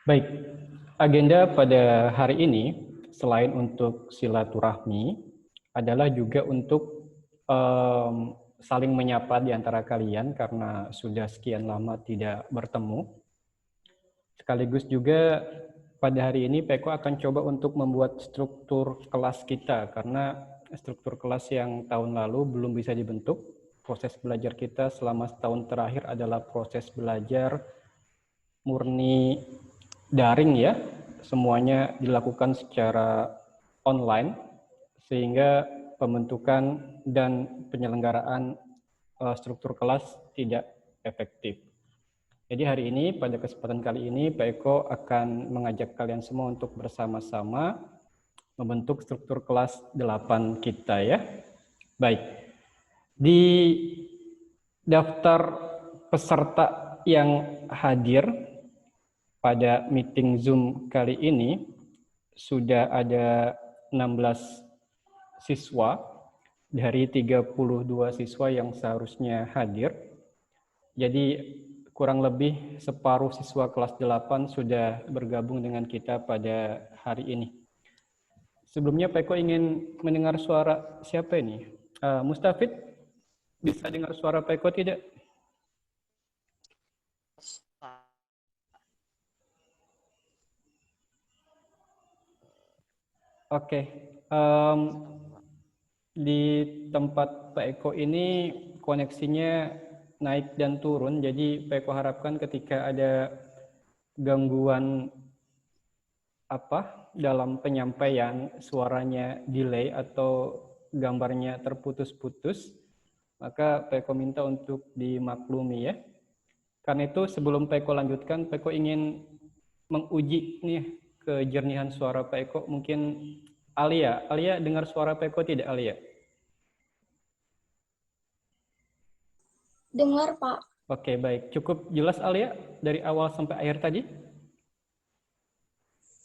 Baik, agenda pada hari ini selain untuk silaturahmi adalah juga untuk saling menyapa di antara kalian karena sudah sekian lama tidak bertemu. Sekaligus juga pada hari ini Peko akan coba untuk membuat struktur kelas kita karena struktur kelas yang tahun lalu belum bisa dibentuk. Proses belajar kita selama setahun terakhir adalah proses belajar murni daring ya, semuanya dilakukan secara online sehingga pembentukan dan penyelenggaraan struktur kelas tidak efektif. Jadi hari ini pada kesempatan kali ini Pak Eko akan mengajak kalian semua untuk bersama-sama membentuk struktur kelas 8 kita ya. Baik. Di daftar peserta yang hadir pada meeting Zoom kali ini sudah ada 16 siswa dari 32 siswa yang seharusnya hadir. Jadi kurang lebih separuh siswa kelas 8 sudah bergabung dengan kita pada hari ini. Sebelumnya Pak Eko ingin mendengar suara siapa ini? Mustafid, bisa dengar suara Pak Eko tidak? Oke, di tempat Pak Eko ini koneksinya naik dan turun, jadi Pak Eko harapkan ketika ada gangguan dalam penyampaian, suaranya delay atau gambarnya terputus-putus, maka Pak Eko minta untuk dimaklumi ya. Karena itu sebelum Pak Eko lanjutkan, Pak Eko ingin menguji nih kejernihan suara Pak Eko. Mungkin Alia dengar suara Pak Eko tidak Alia? Dengar, Pak. Oke, baik. Cukup jelas Alia dari awal sampai akhir tadi?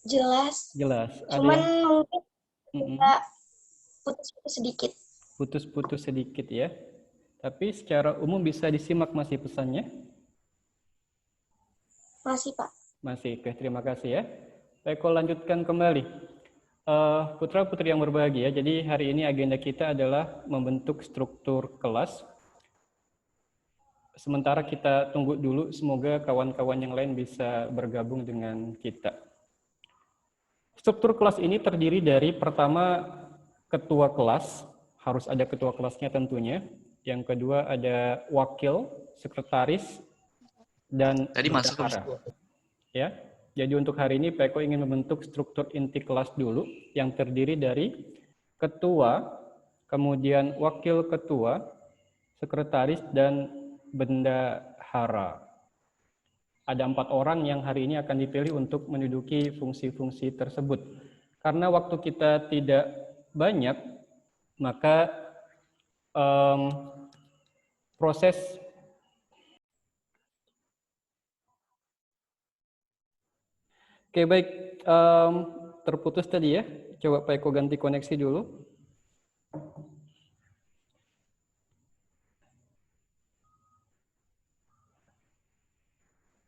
Jelas. Jelas. Cuman mungkin bisa putus-putus sedikit. Putus-putus sedikit ya. Tapi secara umum bisa disimak masih pesannya? Masih, Pak. Masih. Oke, terima kasih ya. Baik, kalau lanjutkan kembali. Putra-putri yang berbahagia, jadi hari ini agenda kita adalah membentuk struktur kelas. Sementara kita tunggu dulu, semoga kawan-kawan yang lain bisa bergabung dengan kita. Struktur kelas ini terdiri dari pertama ketua kelas, harus ada ketua kelasnya tentunya. Yang kedua ada wakil, sekretaris, dan bendahara. Ya, jadi untuk hari ini Pak Eko ingin membentuk struktur inti kelas dulu yang terdiri dari ketua, kemudian wakil ketua, sekretaris, dan bendahara. Ada 4 orang yang hari ini akan dipilih untuk menduduki fungsi-fungsi tersebut. Karena waktu kita tidak banyak, maka proses Oke, baik. Terputus tadi ya. Coba Pak Eko ganti koneksi dulu.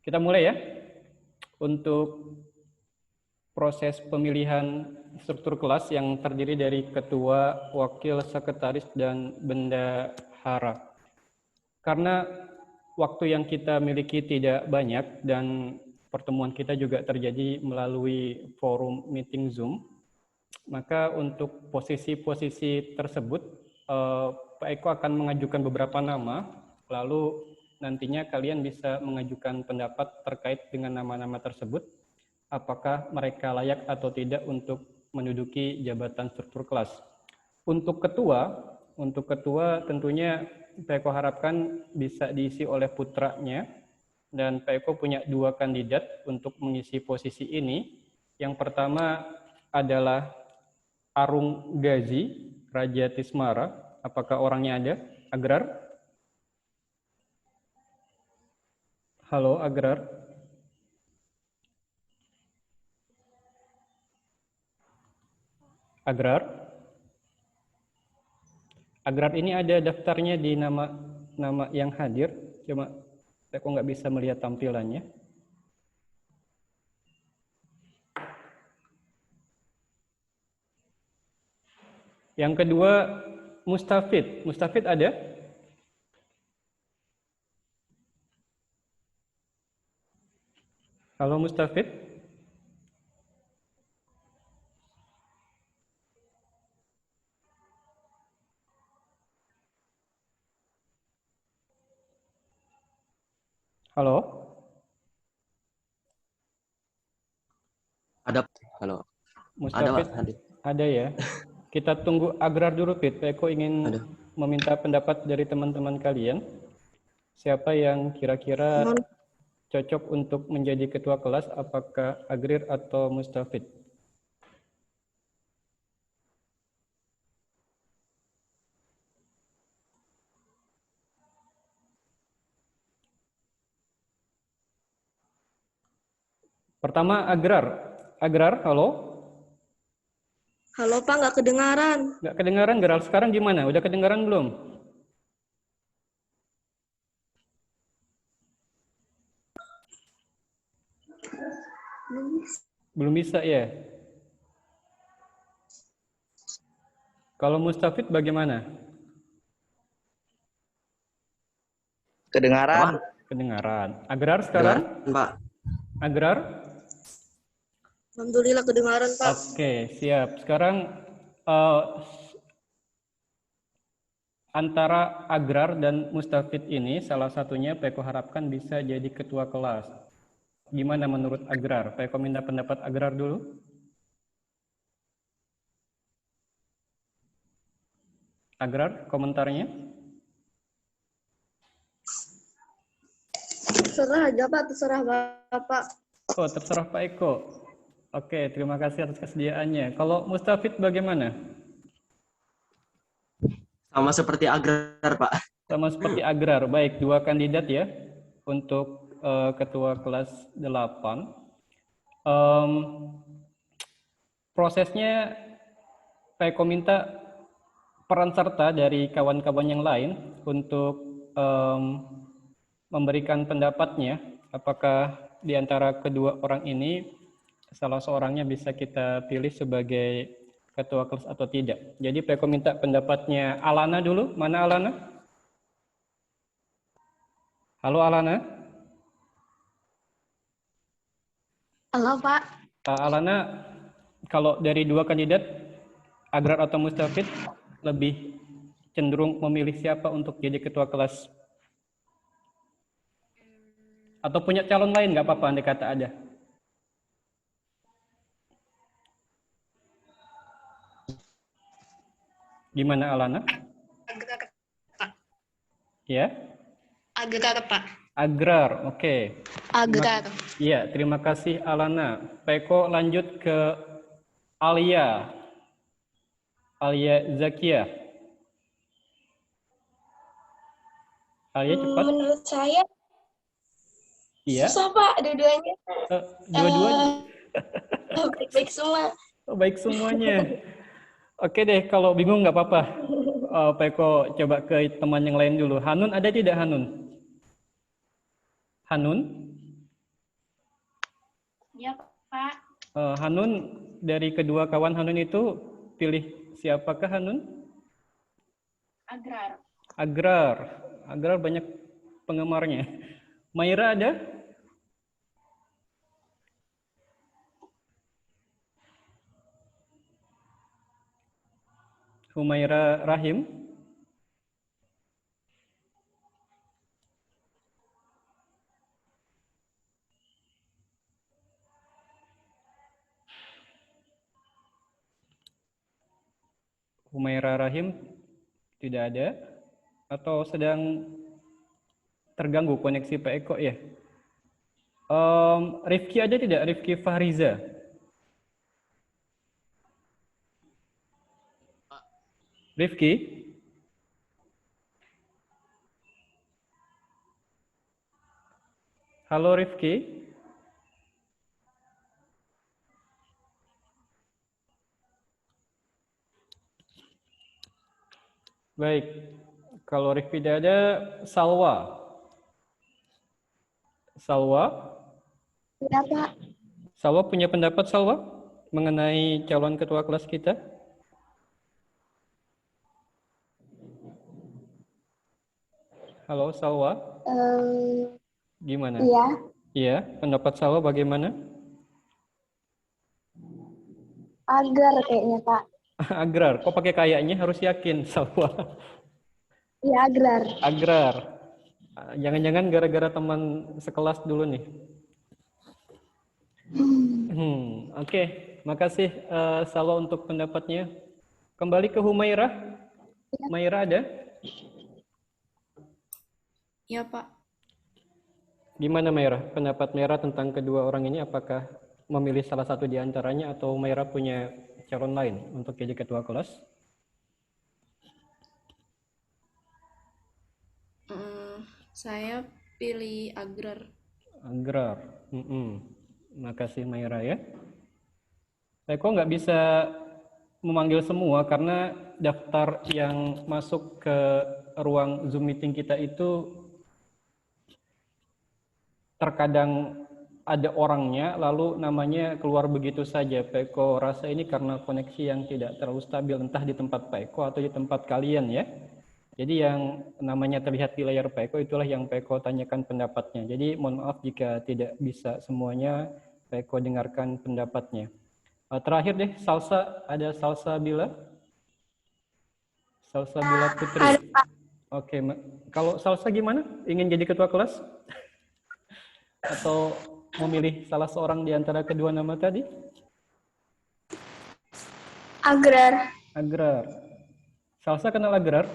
Kita mulai ya. Untuk proses pemilihan struktur kelas yang terdiri dari ketua, wakil, sekretaris, dan bendahara. Karena waktu yang kita miliki tidak banyak dan pertemuan kita juga terjadi melalui forum meeting Zoom, maka untuk posisi-posisi tersebut, Pak Eko akan mengajukan beberapa nama, lalu nantinya kalian bisa mengajukan pendapat terkait dengan nama-nama tersebut, apakah mereka layak atau tidak untuk menduduki jabatan struktur kelas. Untuk ketua tentunya Pak Eko harapkan bisa diisi oleh putranya, dan Pak Eko punya 2 kandidat untuk mengisi posisi ini. Yang pertama adalah Arung Gazi, Raja Tismara. Apakah orangnya ada? Agrar? Halo, Agrar? Agrar? Agrar ini ada daftarnya di nama yang hadir. Cuma saya kok nggak bisa melihat tampilannya. Yang kedua, Mustafid. Mustafid ada? Halo Mustafid? Halo? Ada, halo. Ada, Mustafid? Pak. Ada. Ada ya? Kita tunggu Agrar dulu, Fit. Eko ingin Ada. meminta pendapat dari teman-teman kalian. Siapa yang kira-kira cocok untuk menjadi ketua kelas, apakah Agrir atau Mustafid? Pertama, Agrar. Agrar, halo? Halo Pak, nggak kedengaran. Nggak kedengaran, Geral. Sekarang gimana? Udah kedengaran belum? Belum bisa ya? Kalau Mustafid bagaimana? Kedengaran. Kedengaran. Agrar sekarang? Kedengaran, Pak. Agrar? Alhamdulillah kedengaran Pak. Oke, siap. Sekarang antara Agrar dan Mustafid ini salah satunya Peko harapkan bisa jadi ketua kelas. Gimana menurut Agrar? Peko minta pendapat Agrar dulu. Agrar, komentarnya? Terserah aja Pak, terserah Bapak. Oh, terserah Pak Eko. Oke, terima kasih atas kesediaannya. Kalau Mustafid bagaimana? Sama seperti Agrar, Pak. Sama seperti Agrar. Baik, dua kandidat ya untuk ketua kelas 8. Prosesnya Peko minta peran serta dari kawan-kawan yang lain untuk memberikan pendapatnya. Apakah di antara kedua orang ini salah seorangnya bisa kita pilih sebagai ketua kelas atau tidak. Jadi Peko minta pendapatnya Alana dulu. Mana Alana? Halo Alana. Halo Pak. Alana, kalau dari dua kandidat, Agrar atau Mustafid, lebih cenderung memilih siapa untuk jadi ketua kelas? Atau punya calon lain, nggak apa-apa, andai kata ada. Gimana Alana? Agrar Pak. Ya? Agrar Pak. Agrar, oke. Agrar. Iya, terima kasih Alana. Peko lanjut ke Alia. Alia Zakia. Alia cepat. Menurut saya Iya. susah Pak, dua-duanya. Dua-duanya. Baik-baik semua. Oh, baik semuanya. Oke deh, kalau bingung nggak apa-apa. Peko coba ke teman yang lain dulu. Hanun ada tidak Hanun? Hanun? Ya Pak. Hanun, dari kedua kawan Hanun itu pilih siapakah Hanun? Agrar. Agrar. Agrar banyak penggemarnya. Maira ada? Humaira Rahim? Humaira Rahim tidak ada? Atau sedang terganggu koneksi Pak Eko ya? Rifki ada tidak? Rifki Fahriza? Rifki? Halo Rifki? Baik, kalau Rifki tidak ada, Salwa. Salwa? Ya Pak. Salwa punya pendapat Salwa mengenai calon ketua kelas kita? Halo Salwa, Eh, gimana? iya, Iya, pendapat Salwa bagaimana? agar kayaknya Pak. Agrar, kok pakai kayaknya harus yakin Salwa. Iya, agrar. Agrar. Jangan-jangan gara-gara teman sekelas dulu nih. Oke. Makasih Salwa untuk pendapatnya. Kembali ke Humairah. Humairah ada? Ya, Pak. Gimana Mairah? Pendapat Mairah tentang kedua orang ini, apakah memilih salah satu di antaranya atau Mairah punya calon lain untuk jadi ketua kelas? Saya pilih agrar. Agrar. Makasih Mairah ya. Kok nggak bisa memanggil semua karena daftar yang masuk ke ruang Zoom meeting kita itu terkadang ada orangnya lalu namanya keluar begitu saja. Pak Eko rasa ini karena koneksi yang tidak terlalu stabil, entah di tempat Pak Eko atau di tempat kalian ya. Jadi yang namanya terlihat di layar Pak Eko itulah yang Pak Eko tanyakan pendapatnya. Jadi mohon maaf jika tidak bisa semuanya Pak Eko dengarkan pendapatnya. Terakhir deh, Salsa, ada Salsa Bila? Salsa Bila Putri. Oke, kalau Salsa gimana? Ingin jadi ketua kelas? Atau memilih salah seorang di antara kedua nama tadi? Agrar. Agrar. Salsa kenal agrar?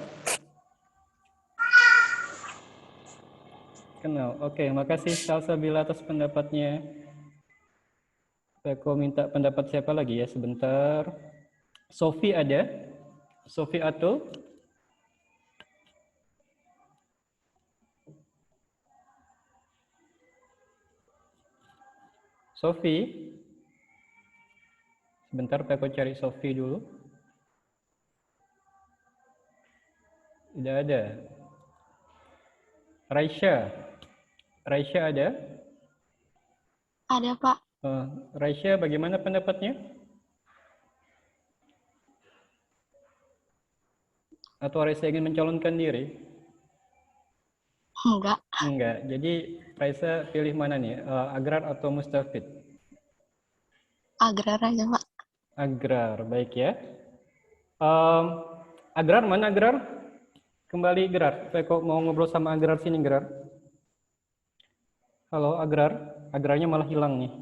Kenal. Oke, makasih Salsa Bila atas pendapatnya. Aku minta pendapat siapa lagi ya sebentar. Sofi ada? Sofi Atul? Sofi? Sebentar, aku cari Sofi dulu. Tidak ada. Raisya? Raisya ada? Ada Pak. Raisya, bagaimana pendapatnya? Atau Raisya ingin mencalonkan diri? Enggak. Enggak. Jadi Raisa pilih mana nih? Agrar atau Mustafid? Agrar aja Pak. Agrar, baik ya. Agrar mana agrar? Kembali Gerar. Saya kok mau ngobrol sama Agrar sini Gerar. Halo Agrar. Agrarnya malah hilang nih.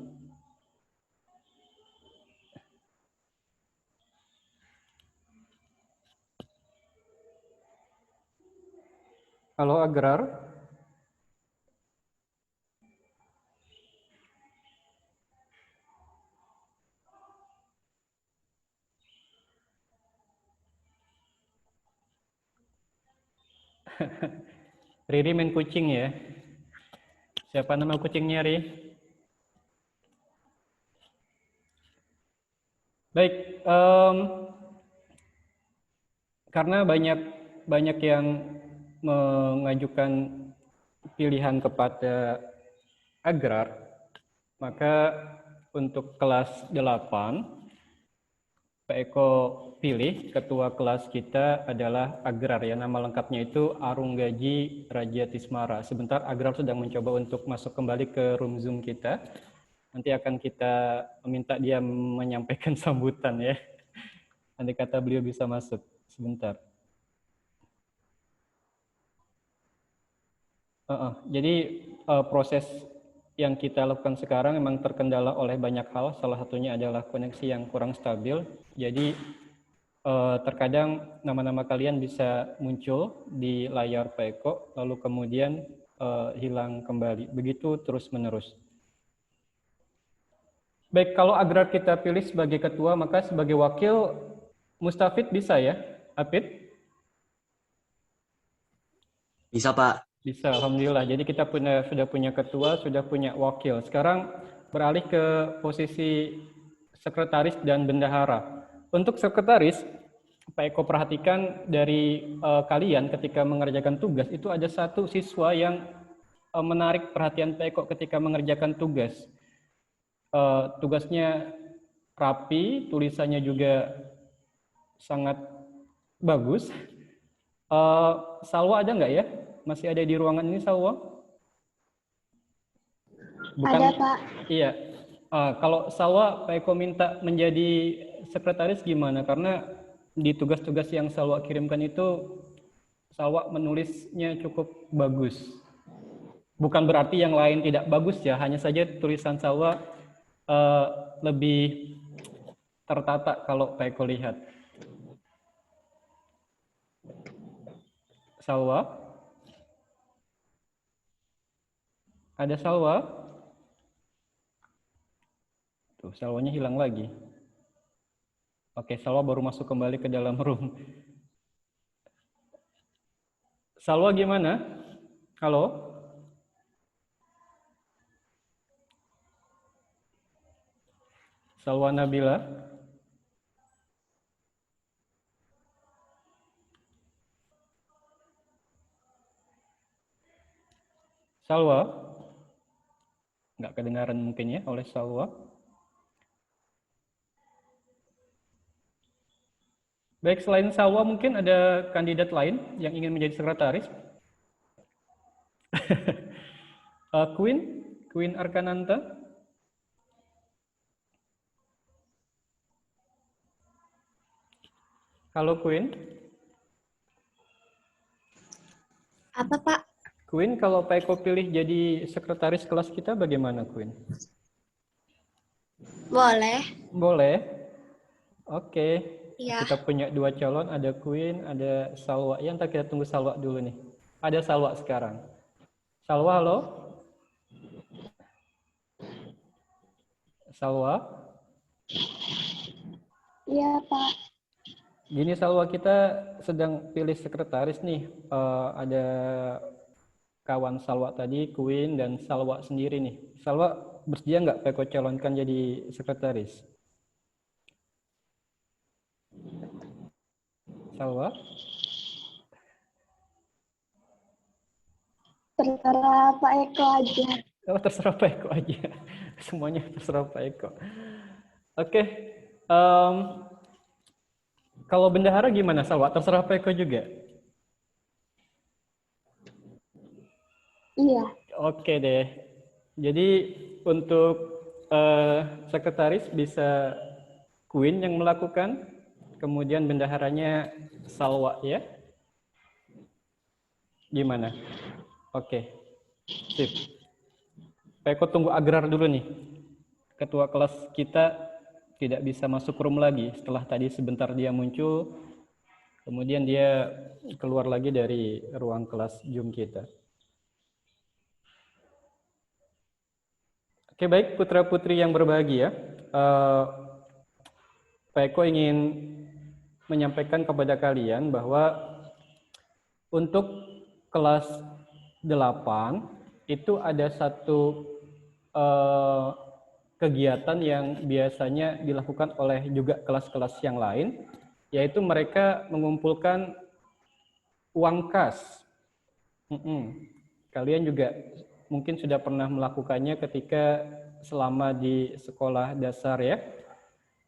Halo Agrar. Riri main kucing ya. Siapa nama kucingnya Ri? Baik, karena banyak yang mengajukan pilihan kepada Agrar, maka untuk kelas 8 Pak Eko pilih ketua kelas kita adalah Agrar ya, nama lengkapnya itu Arunggaji Raja Tismara. Sebentar Agrar sedang mencoba untuk masuk kembali ke room Zoom kita. Nanti akan kita minta dia menyampaikan sambutan ya. Nanti kata beliau bisa masuk. Sebentar. Jadi proses yang kita lakukan sekarang memang terkendala oleh banyak hal. Salah satunya adalah koneksi yang kurang stabil. Jadi terkadang nama-nama kalian bisa muncul di layar Pak Eko, lalu kemudian hilang kembali. Begitu terus-menerus. Baik, kalau Agrar kita pilih sebagai ketua, maka sebagai wakil Mustafid bisa ya, Apit? Bisa, Pak. Bisa, Alhamdulillah. Jadi kita sudah punya ketua, sudah punya wakil. Sekarang beralih ke posisi sekretaris dan bendahara. Untuk sekretaris, Pak Eko perhatikan dari kalian ketika mengerjakan tugas, itu ada satu siswa yang menarik perhatian Pak Eko ketika mengerjakan tugas. Tugasnya rapi, tulisannya juga sangat bagus. Salwa ada nggak ya? masih ada di ruangan ini, Salwa? Bukan, Ada, Pak. iya. Kalau Salwa, Pak Eko minta menjadi sekretaris gimana? Karena di tugas-tugas yang Salwa kirimkan itu, Salwa menulisnya cukup bagus. Bukan berarti yang lain tidak bagus ya, hanya saja tulisan Salwa lebih tertata kalau Pak Eko lihat. Salwa? Ada Salwa? Tuh, Salwanya hilang lagi. Oke, Salwa baru masuk kembali ke dalam room. Salwa gimana? Halo? Salwa Nabila? Salwa? Nggak kedengaran mungkin ya oleh Salwa. Baik, selain Salwa mungkin ada kandidat lain yang ingin menjadi sekretaris? Queen Arkananta? Halo Queen. Apa, Pak? Queen, kalau Pak Eko pilih jadi sekretaris kelas kita bagaimana, Queen? Boleh. Boleh. Oke. Iya. Kita punya 2 calon, ada Queen, ada Salwa. Ya, ntar kita tunggu Salwa dulu nih. Ada Salwa sekarang. Salwa, halo? Salwa? Iya, Pak. Gini Salwa, kita sedang pilih sekretaris nih. Ada kawan Salwa tadi, Queen, dan Salwa sendiri nih. Salwa bersedia nggak Pak Eko calonkan jadi sekretaris? Salwa? Terserah Pak Eko aja. Oh, terserah Pak Eko aja. Semuanya terserah Pak Eko. Oke. Kalau bendahara gimana, Salwa? Terserah Pak Eko juga? Iya. Oke deh. Jadi untuk sekretaris bisa Queen yang melakukan, kemudian bendaharanya Salwa ya. Gimana? Oke. Sip. Pak Eko tunggu Agrar dulu nih. Ketua kelas kita tidak bisa masuk room lagi. Setelah tadi sebentar dia muncul, kemudian dia keluar lagi dari ruang kelas Zoom kita. Oke, baik putra-putri yang berbahagia. Pak Eko ingin menyampaikan kepada kalian bahwa untuk kelas 8 itu ada satu kegiatan yang biasanya dilakukan oleh juga kelas-kelas yang lain, yaitu mereka mengumpulkan uang kas. Kalian juga mungkin sudah pernah melakukannya ketika selama di sekolah dasar ya.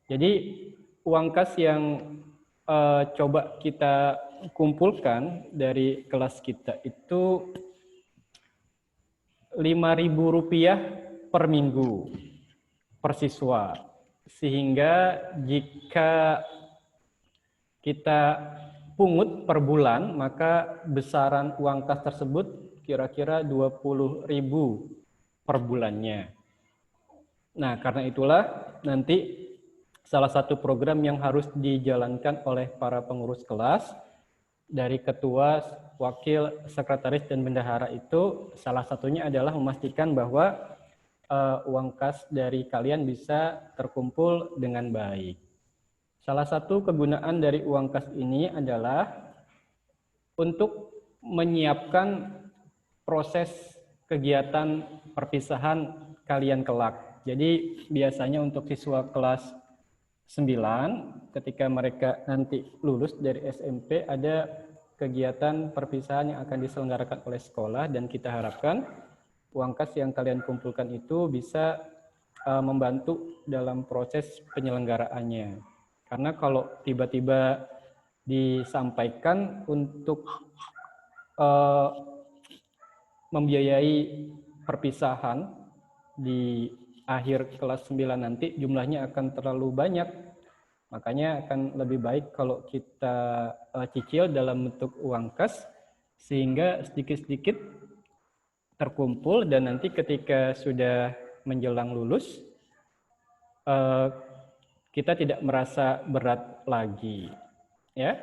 Jadi uang kas yang coba kita kumpulkan dari kelas kita itu Rp5.000 per minggu per siswa. Sehingga jika kita pungut per bulan, maka besaran uang kas tersebut kira-kira 20.000 per bulannya. Nah, karena itulah nanti salah satu program yang harus dijalankan oleh para pengurus kelas dari ketua, wakil, sekretaris, dan bendahara itu salah satunya adalah memastikan bahwa uang kas dari kalian bisa terkumpul dengan baik. Salah satu kegunaan dari uang kas ini adalah untuk menyiapkan proses kegiatan perpisahan kalian kelak. Jadi biasanya untuk siswa kelas 9 ketika mereka nanti lulus dari SMP ada kegiatan perpisahan yang akan diselenggarakan oleh sekolah, dan kita harapkan uang kas yang kalian kumpulkan itu bisa membantu dalam proses penyelenggaraannya. Karena kalau tiba-tiba disampaikan untuk membiayai perpisahan di akhir kelas 9 nanti jumlahnya akan terlalu banyak. Makanya akan lebih baik kalau kita cicil dalam bentuk uang kas, sehingga sedikit-sedikit terkumpul dan nanti ketika sudah menjelang lulus, kita tidak merasa berat lagi. Ya.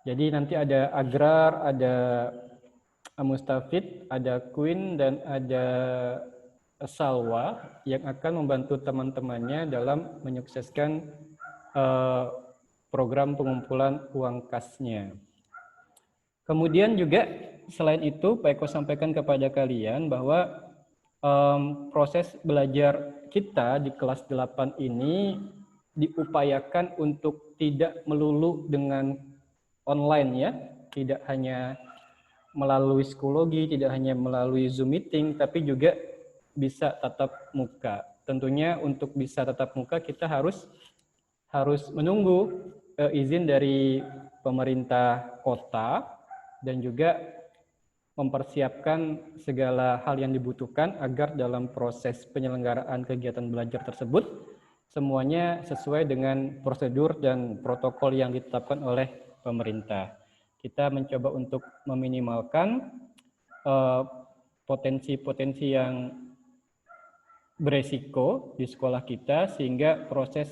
Jadi nanti ada Agrar, ada Mustafid, ada Queen, dan ada Salwa yang akan membantu teman-temannya dalam menyukseskan program pengumpulan uang kasnya. Kemudian juga selain itu Pak Eko sampaikan kepada kalian bahwa proses belajar kita di kelas 8 ini diupayakan untuk tidak melulu dengan online ya, tidak hanya melalui psikologi, tidak hanya melalui Zoom meeting, tapi juga bisa tatap muka. Tentunya untuk bisa tatap muka kita harus menunggu izin dari pemerintah kota dan juga mempersiapkan segala hal yang dibutuhkan agar dalam proses penyelenggaraan kegiatan belajar tersebut semuanya sesuai dengan prosedur dan protokol yang ditetapkan oleh pemerintah. Kita mencoba untuk meminimalkan potensi-potensi yang beresiko di sekolah kita sehingga proses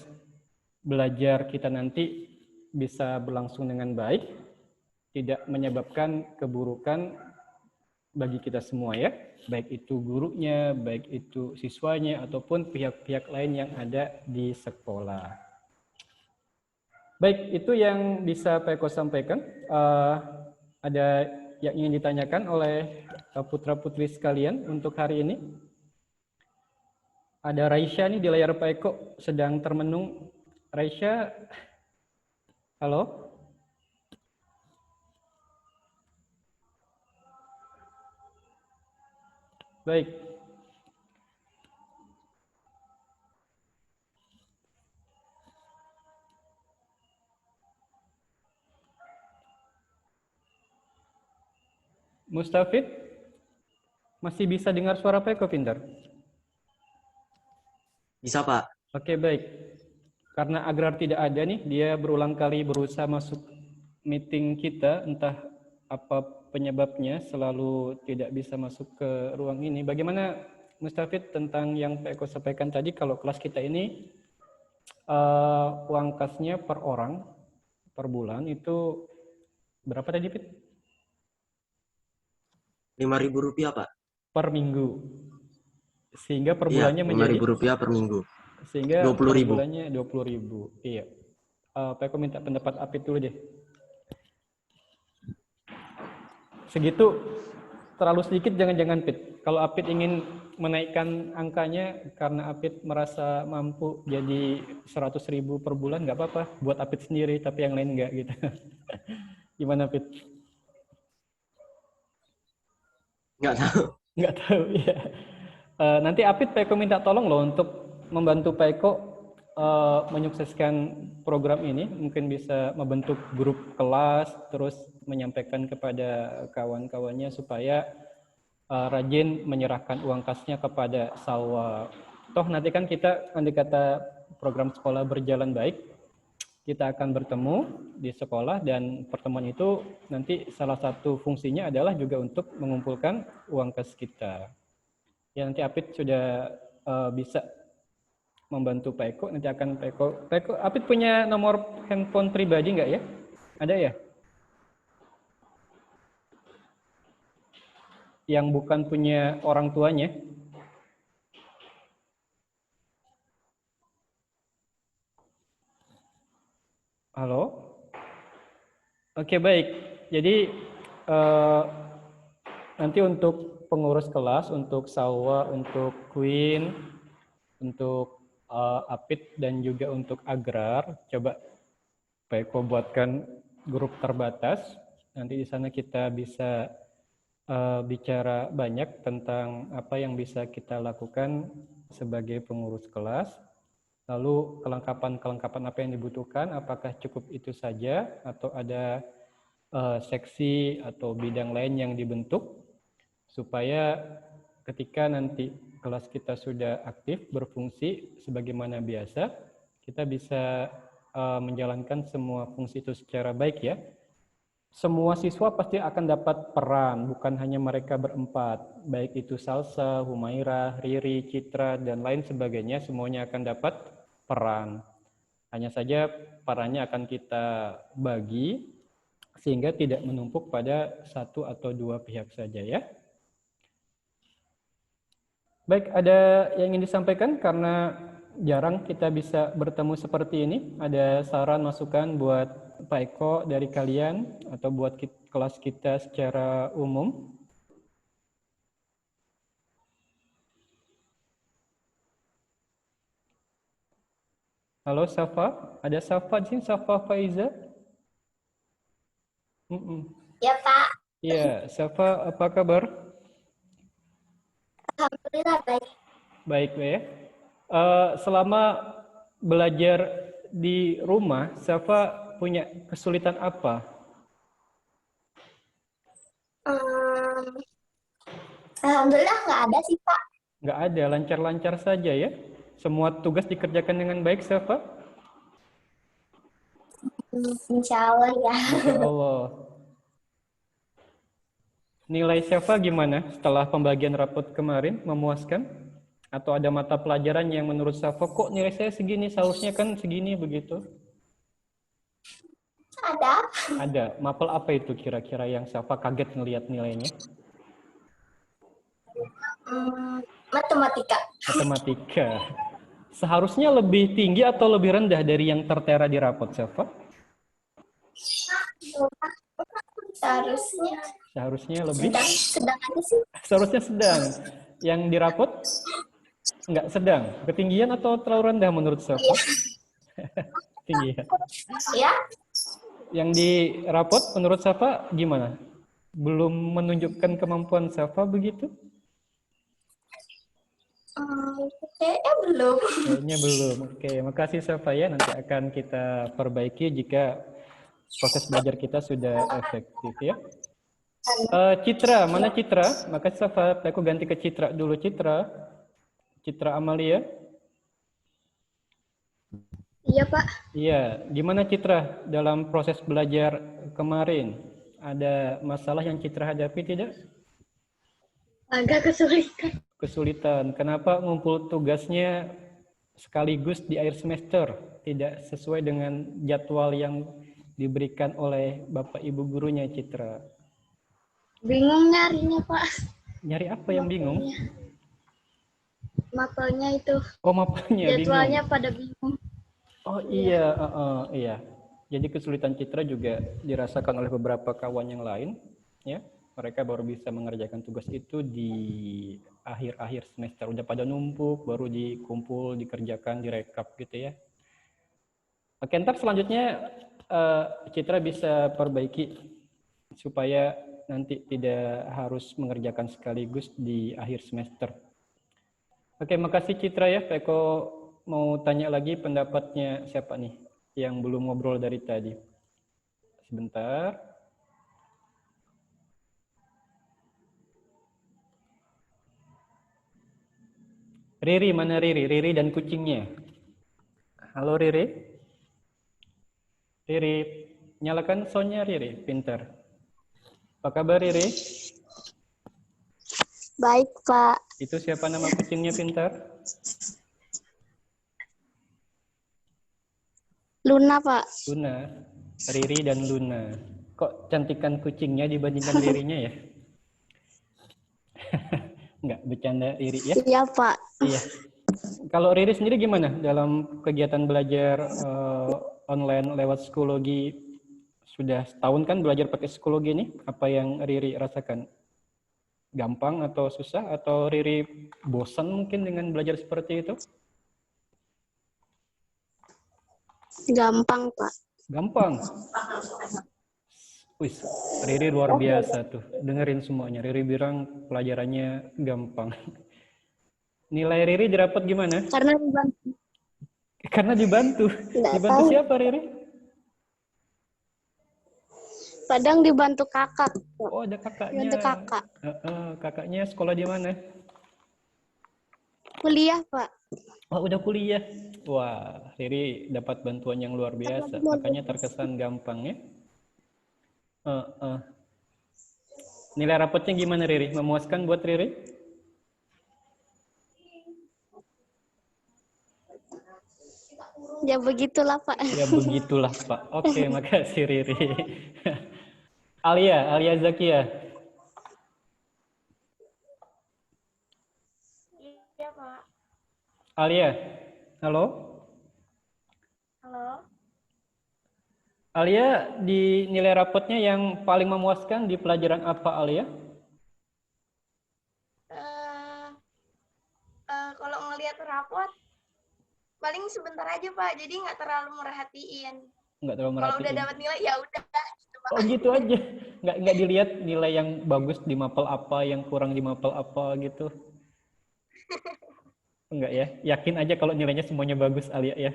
belajar kita nanti bisa berlangsung dengan baik, tidak menyebabkan keburukan bagi kita semua ya, baik itu gurunya, baik itu siswanya ataupun pihak-pihak lain yang ada di sekolah. Baik, itu yang bisa Pak Eko sampaikan. Ada yang ingin ditanyakan oleh putra-putri sekalian untuk hari ini? Ada Raisya nih di layar Pak Eko sedang termenung. Raisya, halo? Baik. Mustafid, masih bisa dengar suara Pak Eko pintar? Bisa, Pak. Oke, baik. Karena Agrar tidak ada nih, dia berulang kali berusaha masuk meeting kita, entah apa penyebabnya selalu tidak bisa masuk ke ruang ini. Bagaimana Mustafid tentang yang Pak Eko sampaikan tadi, kalau kelas kita ini uang kasnya per orang, per bulan itu berapa tadi, Fit? Rp5.000, Pak. Per minggu. Sehingga per bulannya menjadi Rp5.000 per minggu. Sehingga 20.000. per bulannya 20.000. Iya. Pak Eko minta pendapat Apit dulu deh. Segitu terlalu sedikit jangan-jangan Pit. Kalau Apit ingin menaikkan angkanya karena Apit merasa mampu jadi 100.000 per bulan nggak apa-apa. Buat Apit sendiri tapi yang lain nggak gitu. Gimana Pit? Nggak tahu. Nggak tahu ya. Nanti Apit Pak Eko minta tolong loh untuk membantu Pak Eko menyukseskan program ini. Mungkin bisa membentuk grup kelas, terus menyampaikan kepada kawan-kawannya supaya rajin menyerahkan uang kasnya kepada Salwa. Toh nanti kan kita, andai kata program sekolah berjalan baik, kita akan bertemu di sekolah dan pertemuan itu nanti salah satu fungsinya adalah juga untuk mengumpulkan uang kas kita. Ya nanti Apit sudah bisa membantu Pak Eko, nanti akan Pak Eko, Apit punya nomor handphone pribadi nggak ya? Ada ya? Yang bukan punya orang tuanya? Halo? Oke, baik. Jadi nanti untuk pengurus kelas, untuk Salwa, untuk Queen, untuk Apit, dan juga untuk Agrar, coba Pak Eko buatkan grup terbatas. Nanti di sana kita bisa bicara banyak tentang apa yang bisa kita lakukan sebagai pengurus kelas. Lalu kelengkapan-kelengkapan apa yang dibutuhkan, apakah cukup itu saja atau ada seksi atau bidang lain yang dibentuk supaya ketika nanti kelas kita sudah aktif berfungsi sebagaimana biasa, kita bisa menjalankan semua fungsi itu secara baik ya. Semua siswa pasti akan dapat peran, bukan hanya mereka berempat, baik itu Salsa, Humaira, Riri, Citra, dan lain sebagainya, semuanya akan dapat peran. Hanya saja perannya akan kita bagi sehingga tidak menumpuk pada satu atau dua pihak saja ya. Baik, ada yang ingin disampaikan karena jarang kita bisa bertemu seperti ini. Ada saran masukan buat Pak Eko dari kalian atau buat kelas kita secara umum? Halo Safa, ada Safa di sini, Safa Faiza? Ya, Pak. Iya, Safa apa kabar? Alhamdulillah baik. Baik ya. Selama belajar di rumah, Safa punya kesulitan apa? Alhamdulillah nggak ada sih, Pak. Nggak ada, lancar-lancar saja ya? Semua tugas dikerjakan dengan baik, Safa? Insya Allah ya. Masya Allah. Nilai Safa gimana setelah pembagian rapot kemarin? Memuaskan? Atau ada mata pelajaran yang menurut Safa, kok nilai saya segini, seharusnya kan segini, begitu? Ada. Ada. Mapel apa itu kira-kira yang Safa kaget ngelihat nilainya? Matematika. Matematika. Seharusnya lebih tinggi atau lebih rendah dari yang tertera di rapot, Safa? Seharusnya lebih? Sedang aja sih. Seharusnya sedang. Yang di rapot? Enggak sedang. Ketinggian atau terlalu rendah menurut Safa? Tinggi ya? Ya. Yang di rapot menurut Safa gimana? Belum menunjukkan kemampuan Safa begitu? Kayaknya belum. Kayaknya belum. Oke, makasih Safa ya. Nanti akan kita perbaiki jika proses belajar kita sudah efektif ya. Citra, mana Citra? Makasih Safa. Aku ganti ke Citra dulu. Citra Amalia. Iya, Pak. Iya, gimana Citra dalam proses belajar kemarin? Ada masalah yang Citra hadapi tidak? Agak kesulitan. Kesulitan. Kenapa ngumpul tugasnya sekaligus di akhir semester? Tidak sesuai dengan jadwal yang diberikan oleh Bapak Ibu gurunya, Citra. Bingung nyarinya, Pak. Nyari apa yang bingung? Mapelnya itu. Oh, mapelnya bingung. Jadwalnya pada bingung. Oh iya, iya. Jadi kesulitan Citra juga dirasakan oleh beberapa kawan yang lain, ya. Mereka baru bisa mengerjakan tugas itu di akhir-akhir semester. Udah pada numpuk, baru dikumpul, dikerjakan, direkap gitu ya. Oke, ntar selanjutnya Citra bisa perbaiki supaya nanti tidak harus mengerjakan sekaligus di akhir semester. Oke, makasih Citra ya. Pak Eko mau tanya lagi pendapatnya siapa nih yang belum ngobrol dari tadi. Sebentar. Riri, mana Riri? Riri dan kucingnya. Halo Riri. Riri, nyalakan soundnya Riri, pintar. Apa kabar Riri? Baik, Pak. Itu siapa nama kucingnya pintar? Luna, Pak. Luna. Riri dan Luna. Kok cantikan kucingnya dibandingkan Ririnya ya? Enggak, bercanda Riri ya? Iya, Pak. Iya. Kalau Riri sendiri gimana dalam kegiatan belajar online lewat psikologi? Sudah setahun kan belajar pakai psikologi ini? Apa yang Riri rasakan? Gampang atau susah? Atau Riri bosan mungkin dengan belajar seperti itu? Gampang, Pak. Gampang. Wih, Riri luar biasa tuh. Dengerin semuanya. Riri bilang pelajarannya gampang. Nilai Riri didapat gimana? Karena dibantu. Karena dibantu. Nggak Dibantu tahu. siapa Riri? Kadang dibantu kakak, Pak. Oh, ada kakaknya. Dibantu kakak. Kakaknya sekolah di mana? Kuliah, Pak. Oh, udah kuliah. Wah, Riri dapat bantuan yang luar biasa. Makanya terkesan gampang ya. Nilai rapotnya gimana, Riri? Memuaskan buat Riri? Ya begitulah, Pak. Ya begitulah, Pak. Oke, makasih Riri. Alia Zakia. Iya, Pak. Alia, halo? Halo. Alia, di nilai rapotnya yang paling memuaskan di pelajaran apa, Alia? Kalau ngelihat rapot, paling sebentar aja, Pak. Jadi nggak terlalu merhatiin. Nggak terlalu Kalau udah merhatiin. dapat nilai, ya udah gitu, Pak. Oh gitu aja. Nggak dilihat nilai yang bagus di mapel apa, yang kurang di mapel apa gitu. Enggak ya? Yakin aja kalau nilainya semuanya bagus, Alia ya?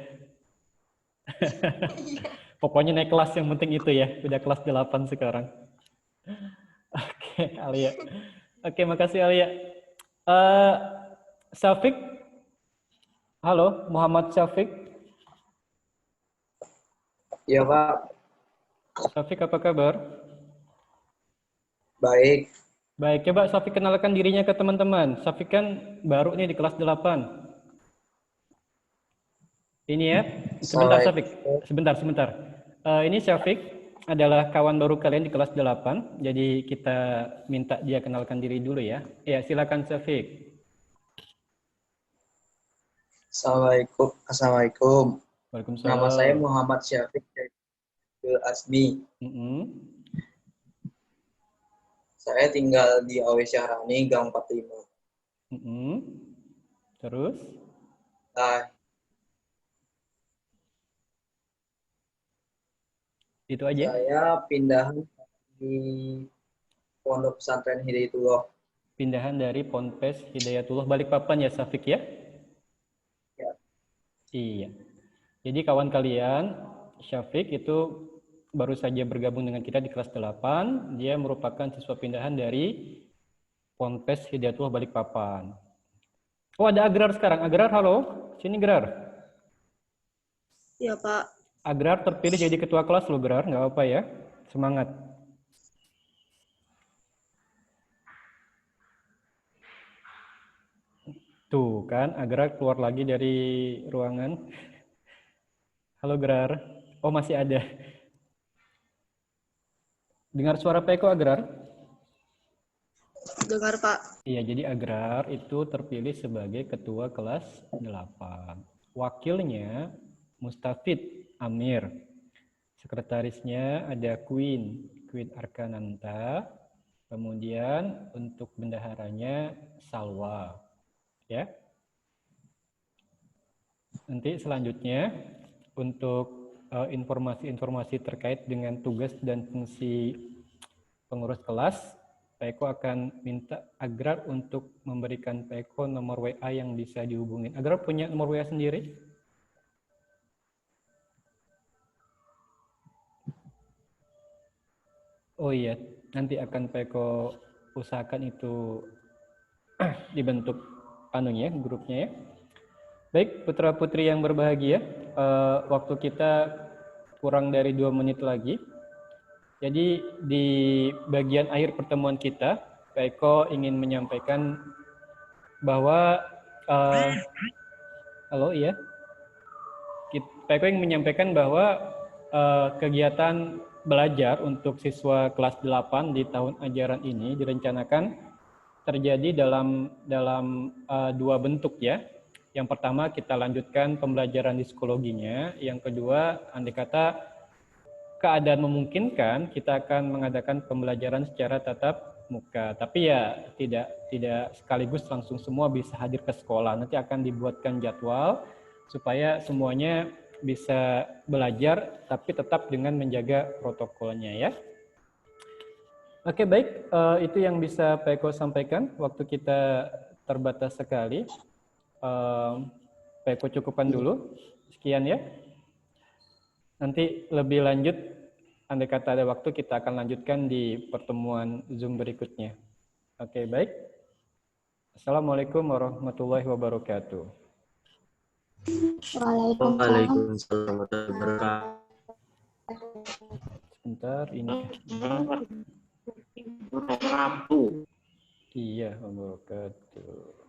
Pokoknya naik kelas yang penting itu ya. Udah kelas 8 sekarang. Oke, Alia. Oke, makasih Alia. Syafiq. Halo, Muhammad Syafiq. Ya Pak, Syafiq apa kabar? baik. Baik, coba Syafiq kenalkan dirinya ke teman-teman. Syafiq kan baru nih di kelas 8. Ini ya, sebentar Syafiq. Sebentar. Ini Syafiq adalah kawan baru kalian di kelas 8. Jadi kita minta dia kenalkan diri dulu ya. Ya, silakan Syafiq. Assalamualaikum. Waalaikumsalam. Nama saya Muhammad Syafiq Asmi. Saya tinggal di Awe Syahrani, Gang 45. Terus? Nah, Itu aja? saya pindahan di Pondok Pesantren Hidayatullah. Pindahan dari Ponpes Hidayatullah Balikpapan ya, Syafiq ya? Ya. Iya. Jadi kawan kalian, Syafiq itu baru saja bergabung dengan kita di kelas 8. Dia merupakan siswa pindahan dari Ponpes Hidayatullah Balikpapan. Oh, ada Agrar sekarang. Agrar, halo. Sini, Grar. Iya, Pak. Agrar terpilih jadi ketua kelas loh, Grar. Nggak apa ya. Semangat. Tuh kan, Agrar keluar lagi dari ruangan. Halo, Grar. Oh, masih ada. Dengar suara Peko, Agrar? Dengar, Pak. Iya, jadi Agrar itu terpilih sebagai ketua kelas 8. Wakilnya Mustafid Amir. Sekretarisnya ada Queen Arkananta. Kemudian untuk bendaharanya Salwa. Ya. Nanti selanjutnya untuk informasi-informasi terkait dengan tugas dan fungsi pengurus kelas, Pak Eko akan minta Agrar untuk memberikan Pak Eko nomor WA yang bisa dihubungin. Agrar punya nomor WA sendiri? Oh iya, nanti akan Pak Eko usahakan itu dibentuk grupnya ya. Baik, putra-putri yang berbahagia, waktu kita kurang dari 2 menit lagi. Jadi di bagian akhir pertemuan kita, Pak Eko ingin menyampaikan bahwa halo iya, Pak Eko ingin menyampaikan bahwa kegiatan belajar untuk siswa kelas 8 di tahun ajaran ini direncanakan terjadi dalam 2 bentuk ya. Yang pertama kita lanjutkan pembelajaran di psikologinya. Yang kedua, andai kata keadaan memungkinkan, kita akan mengadakan pembelajaran secara tatap muka. Tapi ya tidak sekaligus langsung semua bisa hadir ke sekolah. Nanti akan dibuatkan jadwal supaya semuanya bisa belajar, tapi tetap dengan menjaga protokolnya ya. Oke baik, itu yang bisa Pak Eko sampaikan. Waktu kita terbatas sekali. Pak Eko cukupkan dulu. Sekian ya. Nanti lebih lanjut andai kata ada waktu kita akan lanjutkan di pertemuan Zoom berikutnya. Oke, baik. Assalamualaikum warahmatullahi wabarakatuh. Waalaikumsalam. Waalaikumsalam warahmatullahi wabarakatuh. Sebentar, ini. Iya, wabarakatuh.